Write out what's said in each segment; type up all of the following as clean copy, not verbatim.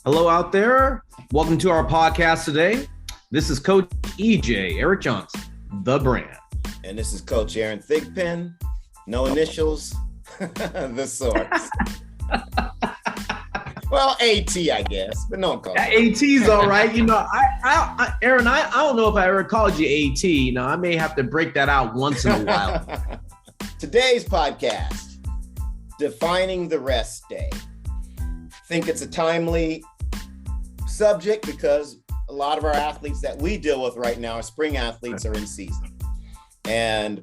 Hello out there. Welcome to our podcast today. This is Coach EJ, Eric Johnson, the brand. And this is Coach Aaron Thigpen, no initials, the source. Well, AT, I guess, but no call. AT's all right. You know, Aaron, I don't know if I ever called you AT. You know, I may have to break that out once in a while. Today's podcast, defining the rest day. I think it's a timely subject because a lot of our athletes that we deal with right now, our spring athletes, are in season. And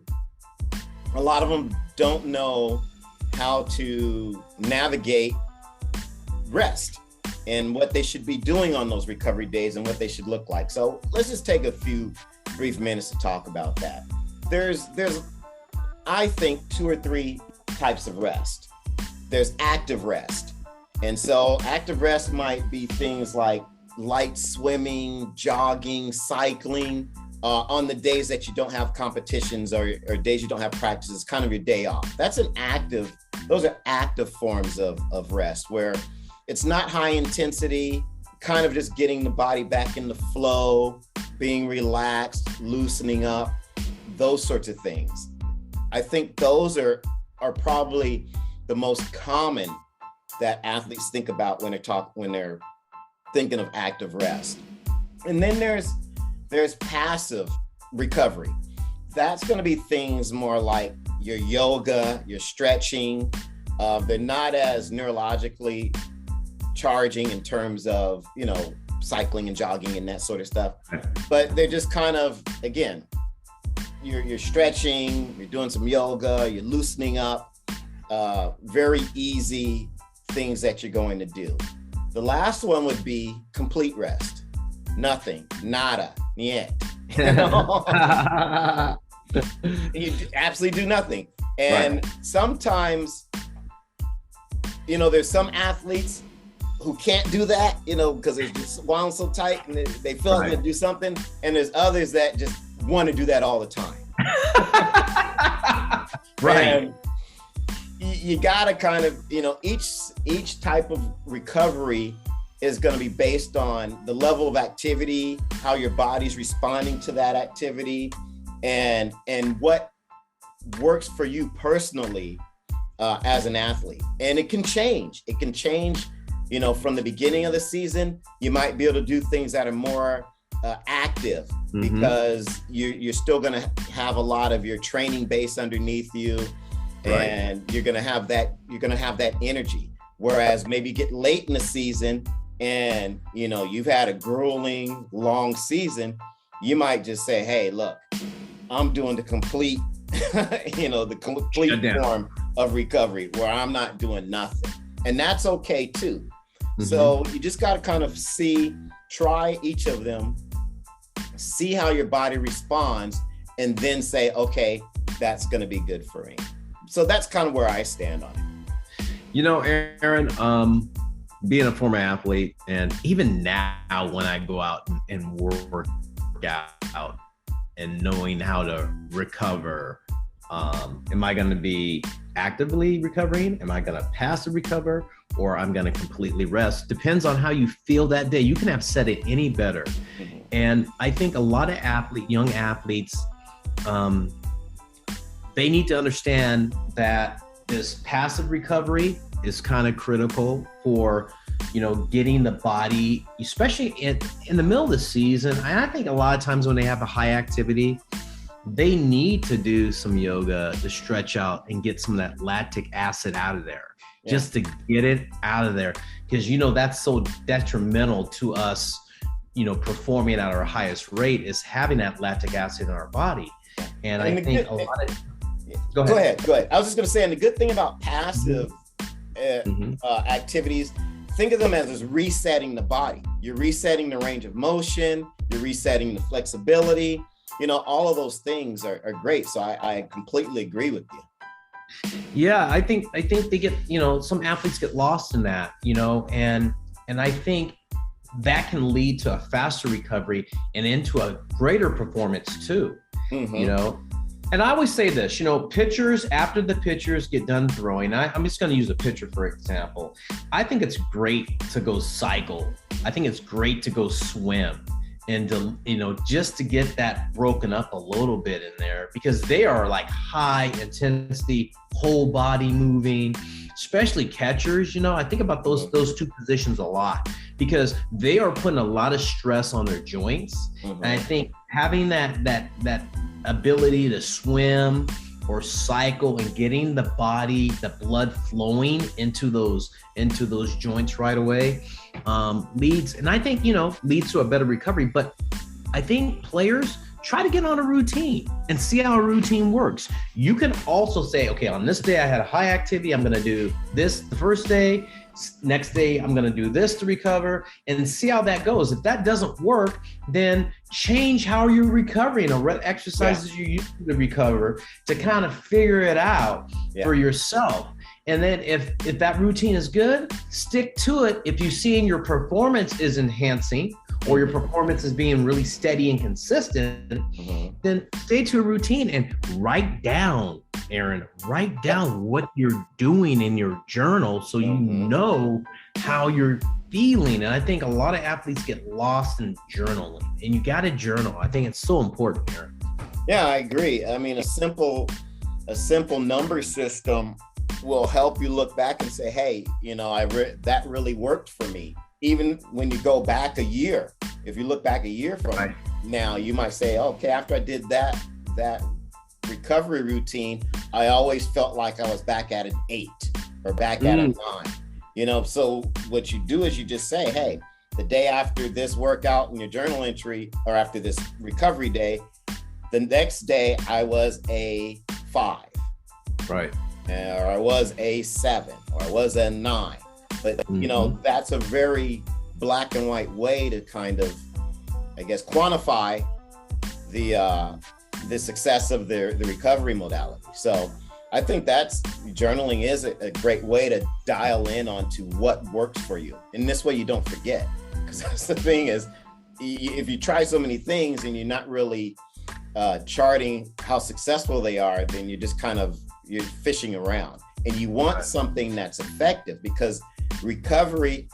a lot of them don't know how to navigate rest and what they should be doing on those recovery days and what they should look like. So let's just take a few brief minutes to talk about that. There's I think 2 or 3 types of rest. There's active rest. And so active rest might be things like light swimming, jogging, cycling, on the days that you don't have competitions or days you don't have practices, kind of your day off. Those are active forms of rest where it's not high intensity, kind of just getting the body back in the flow, being relaxed, loosening up, those sorts of things. I think those are probably the most common that athletes think about when they're thinking of active rest. And then there's passive recovery. That's going to be things more like your yoga, your stretching. They're not as neurologically charging in terms of, cycling and jogging and that sort of stuff. But they're just kind of, again, you're stretching, you're doing some yoga, you're loosening up, very easy things that you're going to do. The last one would be complete rest. Nothing, nada, niet. You absolutely do nothing. And sometimes, there's some athletes who can't do that, because they're just wound so tight and they feel like they do something. And there's others that just want to do that all the time. Right. And you gotta kind of, each type of recovery is going to be based on the level of activity, how your body's responding to that activity, and what works for you personally as an athlete. And it can change. It can change, from the beginning of the season. You might be able to do things that are more active because you're still going to have a lot of your training base underneath you, and you're going to have that energy. Whereas maybe get late in the season and you've had a grueling long season, you might just say, hey, look, I'm doing the complete form of recovery where I'm not doing nothing. And that's okay too. So you just got to kind of try each of them, see how your body responds, and then say, okay, that's going to be good for me. So that's kind of where I stand on it. Aaron, being a former athlete, and even now when I go out and work out and knowing how to recover, am I going to be actively recovering? Am I going to passive recover? Or I'm going to completely rest? Depends on how you feel that day. You can have said it any better. And I think a lot of young athletes, they need to understand that this passive recovery is kind of critical for, getting the body, especially in the middle of the season. And I think a lot of times when they have a high activity, they need to do some yoga to stretch out and get some of that lactic acid out of there, just to get it out of there. Because, that's so detrimental to us, performing at our highest rate, is having that lactic acid in our body. And I think a lot of... Go ahead. I was just going to say, and the good thing about passive activities, think of them as resetting the body. You're resetting the range of motion, you're resetting the flexibility, all of those things are great. So I completely agree with you. Yeah, I think they get, some athletes get lost in that, and I think that can lead to a faster recovery and into a greater performance too. And I always say this, pitchers, after the pitchers get done throwing, I'm just going to use a pitcher, for example. I think it's great to go cycle. I think it's great to go swim and to, just to get that broken up a little bit in there, because they are like high intensity, whole body moving, especially catchers. I think about those two positions a lot, because they are putting a lot of stress on their joints. And I think having that ability to swim or cycle and getting the blood flowing into those joints right away leads to a better recovery. But I think players try to get on a routine and see how a routine works. You can also say, okay, on this day I had a high activity, I'm going to do this the first day. Next day, I'm going to do this to recover, and see how that goes. If that doesn't work, then change how you're recovering, or what exercises you use to recover, to kind of figure it out for yourself. And then if that routine is good, stick to it. If you see your performance is enhancing, or your performance is being really steady and consistent, then stay to a routine and write down what you're doing in your journal, so you know how you're feeling. And I think a lot of athletes get lost in journaling, and you got to journal. I think it's so important, Aaron. Yeah, I agree. I mean, a simple number system will help you look back and say, hey, that really worked for me. Even when you go back a year, if you look back a year from now, you might say, okay, after I did that recovery routine, I always felt like I was back at an 8 or back at a 9. So what you do is you just say, hey, the day after this workout in your journal entry, or after this recovery day, the next day I was a 5. Right. Or I was a 7, or I was a 9. But, that's a very black and white way to kind of, I guess, quantify the success of the recovery modality. So I think journaling is a great way to dial in onto what works for you. And this way you don't forget. Because that's the thing is, if you try so many things and you're not really charting how successful they are, then you're fishing around. And you want something that's effective, because recovery,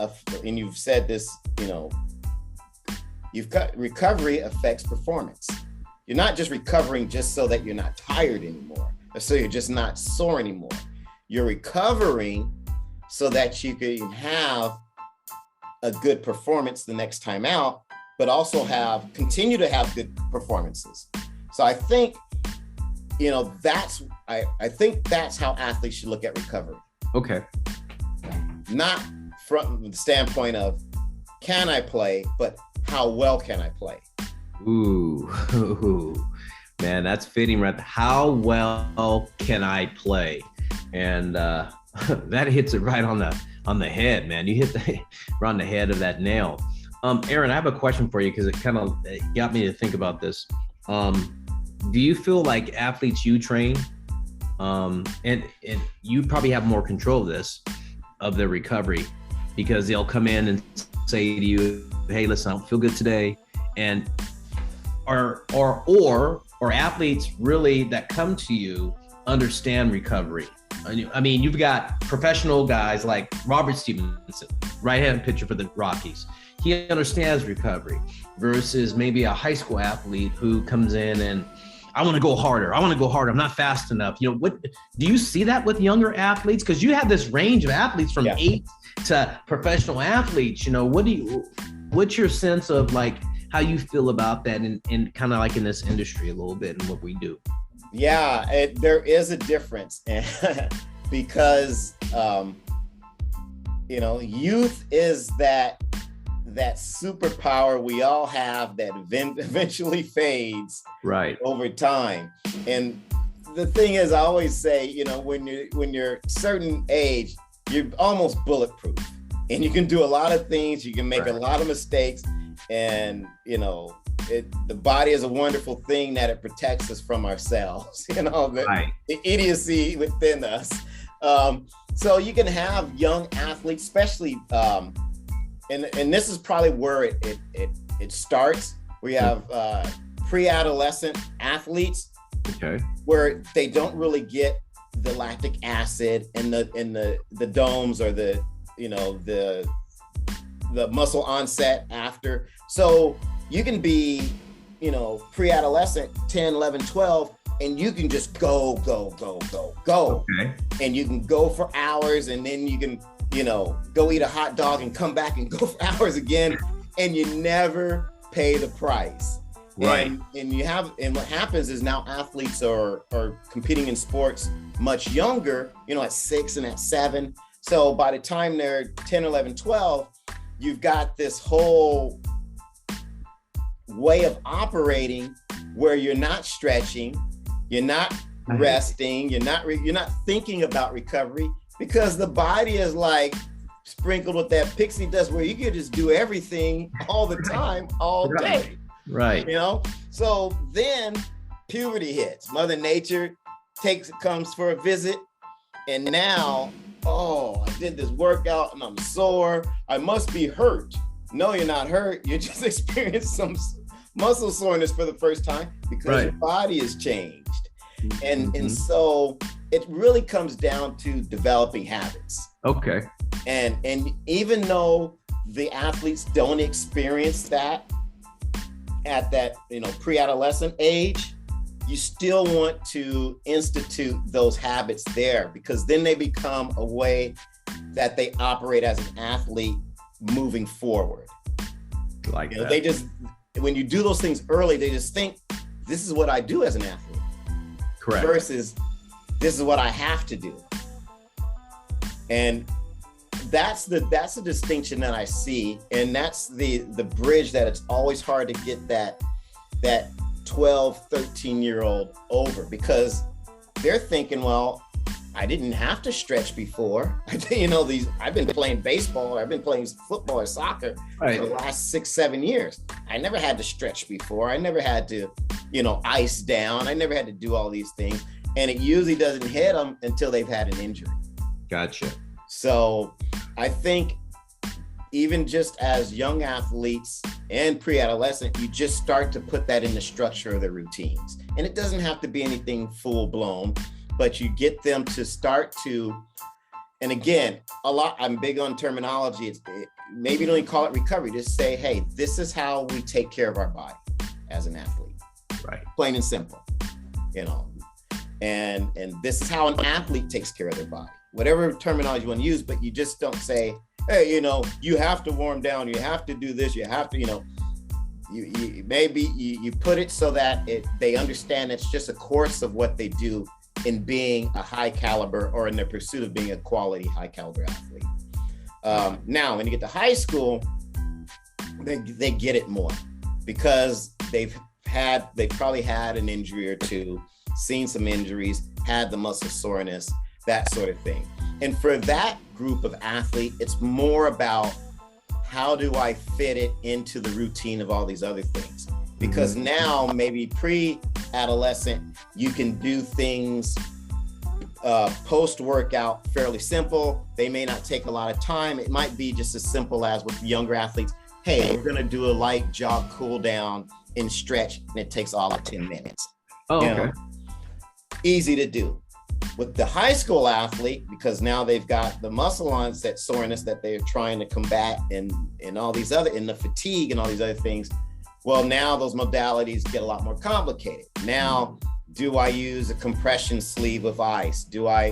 and you've said this, recovery affects performance. You're not just recovering just so that you're not tired anymore, or so you're just not sore anymore. You're recovering so that you can have a good performance the next time out, but also continue to have good performances. So I think, I think that's how athletes should look at recovery. Okay. Not from the standpoint of, can I play, but how well can I play? Ooh, man, that's fitting, right? How well can I play? And that hits it right on the head, man. You hit right on the head of that nail. Aaron, I have a question for you, because it got me to think about this. Do you feel like athletes you train, and you probably have more control of their recovery, because they'll come in and say to you, hey, listen, I don't feel good today. And or athletes really that come to you understand recovery. I mean, you've got professional guys like Robert Stevenson, right-handed pitcher for the Rockies. He understands recovery, versus maybe a high school athlete who comes in and, I want to go harder. I'm not fast enough. What do you see that with younger athletes? Because you have this range of athletes from 8 to professional athletes. What's your sense of like how you feel about that, and kind of like in this industry a little bit and what we do? Yeah, there is a difference, because youth is that superpower we all have that eventually fades over time. And the thing is, I always say, when you're a certain age, you're almost bulletproof, and you can do a lot of things. You can make a lot of mistakes, and the body is a wonderful thing that it protects us from ourselves, the idiocy within us. So you can have young athletes, especially, and this is probably where it starts. We have pre-adolescent athletes Okay. where they don't really get the lactic acid in the domes or the muscle onset after. So you can be, pre-adolescent, 10, 11, 12, and you can just go. Okay. And you can go for hours, and then you can, go eat a hot dog and come back and go for hours again, and you never pay the price. Right. And what happens is now athletes are competing in sports much younger, at 6 and at 7. So by the time they're 10, 11, 12, you've got this whole way of operating where you're not stretching, you're not resting, you're not thinking about recovery, because the body is like sprinkled with that pixie dust where you can just do everything all the time, all day. Right. So then puberty hits. Mother Nature comes for a visit, and now, I did this workout and I'm sore. I must be hurt. No, you're not hurt. You just experienced some muscle soreness for the first time because your body has changed. And so it really comes down to developing habits. Okay. And even though the athletes don't experience that at that, pre-adolescent age, you still want to institute those habits there, because then they become a way that they operate as an athlete moving forward. Like that. They just, when you do those things early, they just think, this is what I do as an athlete. Correct. Versus, this is what I have to do. And that's the distinction that I see, and that's the bridge that it's always hard to get that 12, 13-year-old over, because they're thinking, well, I didn't have to stretch before. I've been playing baseball, I've been playing football or soccer for the last 6, 7 years. I never had to stretch before. I never had to, ice down. I never had to do all these things. And it usually doesn't hit them until they've had an injury. Gotcha. So I think even just as young athletes and pre-adolescent, you just start to put that in the structure of their routines. And it doesn't have to be anything full blown, but you get them to start to, and again, I'm big on terminology. Maybe don't even call it recovery. Just say, hey, this is how we take care of our body as an athlete. Right. Plain and simple, and this is how an athlete takes care of their body. Whatever terminology you want to use, but you just don't say, hey, you have to warm down, you have to do this, you have to, you put it so that they understand it's just a course of what they do in being a high caliber, or in their pursuit of being a quality high caliber athlete. Now, when you get to high school, they get it more, because they've probably had an injury or two, seen some injuries, had the muscle soreness, that sort of thing. And for that group of athlete, it's more about, how do I fit it into the routine of all these other things? Because now, maybe pre-adolescent, you can do things post-workout fairly simple. They may not take a lot of time. It might be just as simple as with younger athletes, hey, we're gonna do a light jog cool down and stretch, and it takes all of 10 minutes. Oh, okay. Easy to do. With the high school athlete, because now they've got the muscle onset soreness that they're trying to combat, and all these other, and the fatigue and all these other things. Well, now those modalities get a lot more complicated. Now, do I use a compression sleeve of ice? Do I,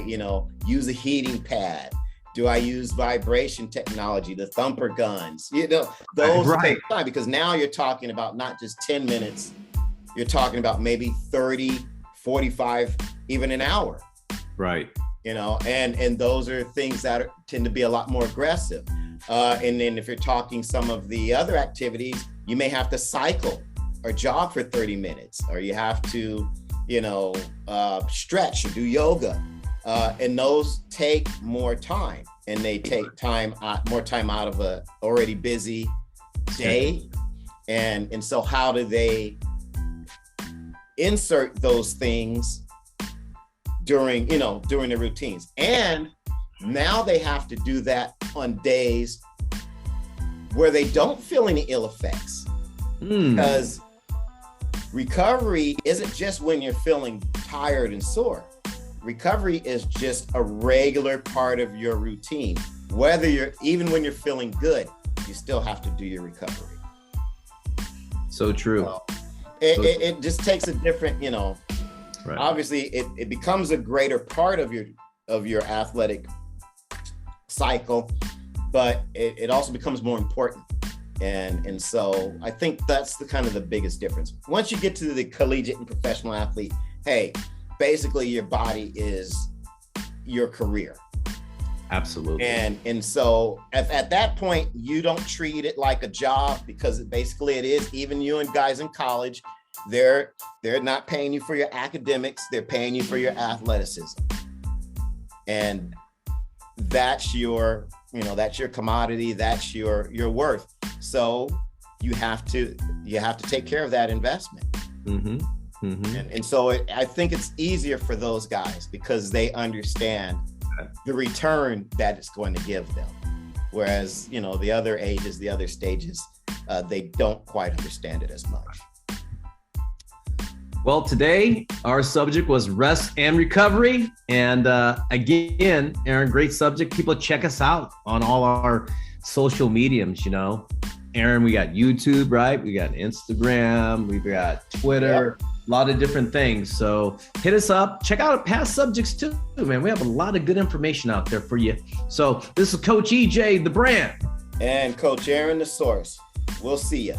use a heating pad? Do I use vibration technology, the thumper guns? Those take time, because now you're talking about not just 10 minutes, you're talking about maybe 30, 45, even an hour. Right. And those are things that tend to be a lot more aggressive. And then if you're talking some of the other activities, you may have to cycle or jog for 30 minutes, or you have to, stretch or do yoga. And those take more time, and they take more time out of a already busy day. And so how do they insert those things during the routines? And now they have to do that on days where they don't feel any ill effects. Because recovery isn't just when you're feeling tired and sore. Recovery is just a regular part of your routine. Even when you're feeling good, you still have to do your recovery. So true. So it just takes a different, Right. Obviously it becomes a greater part of your athletic cycle, but it also becomes more important. And so I think that's the biggest difference. Once you get to the collegiate and professional athlete, hey, basically your body is your career. Absolutely. And so at that point, you don't treat it like a job, because basically it is. Even you and guys in college, they're not paying you for your academics, they're paying you for your athleticism. And that's your commodity, that's your worth. So you have to take care of that investment. Mm-hmm. Mm-hmm. And so I think it's easier for those guys because they understand the return that it's going to give them. Whereas, the other ages, the other stages, they don't quite understand it as much. Well, today our subject was rest and recovery. And again, Aaron, great subject. People check us out on all our social mediums, Aaron, we got YouTube, right? We got Instagram, we've got Twitter, a lot of different things. So hit us up, check out past subjects too, man. We have a lot of good information out there for you. So this is Coach EJ, the brand. And Coach Aaron, the source. We'll see you.